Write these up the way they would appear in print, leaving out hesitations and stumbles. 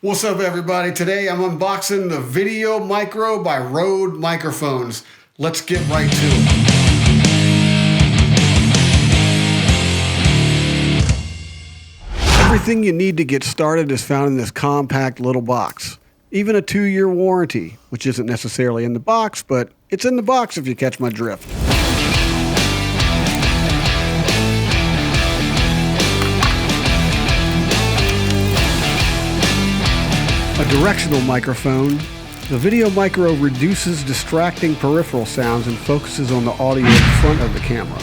What's up, everybody? Today I'm unboxing the VideoMicro by RØDE microphones. Let's get right to it. Everything you need to get started is found in this compact little box. Even a 2-year warranty, which isn't necessarily in the box, but it's in the box if you catch my drift. A directional microphone, the VideoMicro reduces distracting peripheral sounds and focuses on the audio in front of the camera.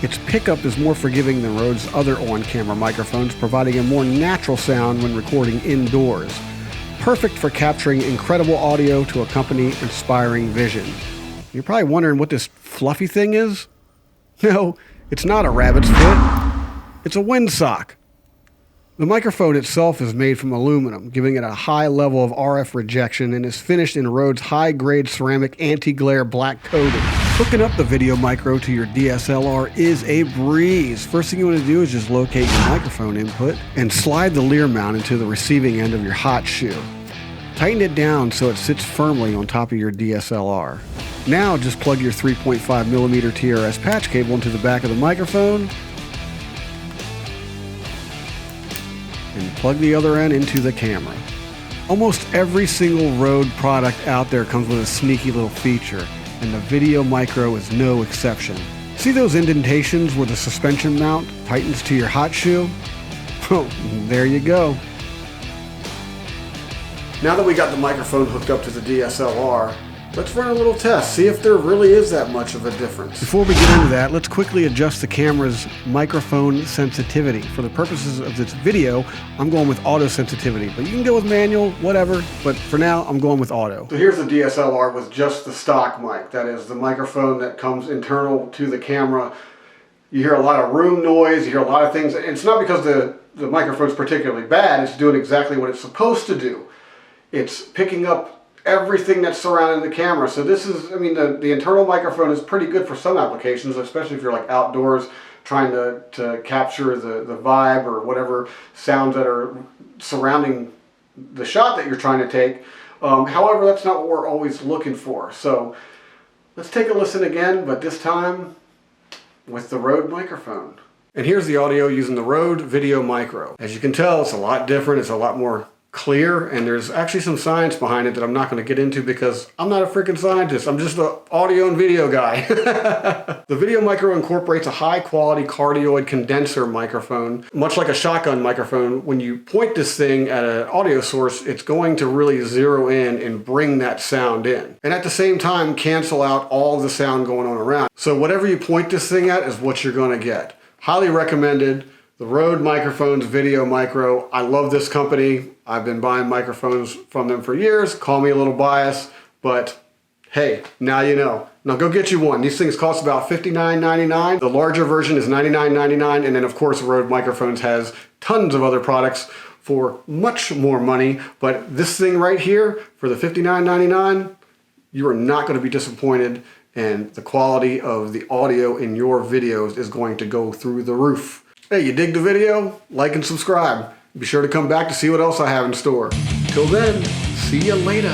Its pickup is more forgiving than RØDE's other on-camera microphones, providing a more natural sound when recording indoors. Perfect for capturing incredible audio to accompany inspiring vision. You're probably wondering what this fluffy thing is? No, it's not a rabbit's foot. It's a windsock. The microphone itself is made from aluminum, giving it a high level of RF rejection, and is finished in RØDE's high-grade ceramic anti-glare black coating. Hooking up the VideoMicro to your DSLR is a breeze. First thing you want to do is just locate your microphone input and slide the Lyre mount into the receiving end of your hot shoe. Tighten it down so it sits firmly on top of your DSLR. Now just plug your 3.5mm TRRS patch cable into the back of the microphone and plug the other end into the camera. Almost every single RØDE product out there comes with a sneaky little feature, and the VideoMicro is no exception. See those indentations where the suspension mount tightens to your hot shoe? Oh, there you go. Now that we got the microphone hooked up to the DSLR, let's run a little test, see if there really is that much of a difference. Before we get into that, let's quickly adjust the camera's microphone sensitivity. For the purposes of this video, I'm going with auto sensitivity, but you can go with manual, whatever, but for now, I'm going with auto. So here's the DSLR with just the stock mic. That is the microphone that comes internal to the camera. You hear a lot of room noise, you hear a lot of things. It's not because the microphone's particularly bad, it's doing exactly what it's supposed to do. It's picking up everything that's surrounding the camera. So this is, I mean, the internal microphone is pretty good for some applications, especially if you're like outdoors trying to capture the vibe or whatever sounds that are surrounding the shot that you're trying to take. However, that's not what we're always looking for. So let's take a listen again, but this time with the RØDE microphone. And here's the audio using the RØDE VideoMicro. As you can tell, it's a lot different. It's a lot more clear, and there's actually some science behind it that I'm not going to get into because I'm not a freaking scientist. I'm just an audio and video guy. The VideoMicro incorporates a high quality cardioid condenser microphone. Much like a shotgun microphone, when you point this thing at an audio source, it's going to really zero in and bring that sound in. And at the same time, cancel out all the sound going on around. So whatever you point this thing at is what you're going to get. Highly recommended. The RØDE microphones, VideoMicro. I love this company. I've been buying microphones from them for years. Call me a little biased, but hey, now you know. Now go get you one. These things cost about $59.99. The larger version is $99.99, and then of course RØDE microphones has tons of other products for much more money, but this thing right here for the $59.99, you are not going to be disappointed, and the quality of the audio in your videos is going to go through the roof. Hey, you dig the video? Like and subscribe. Be sure to come back to see what else I have in store. Till then, see you later.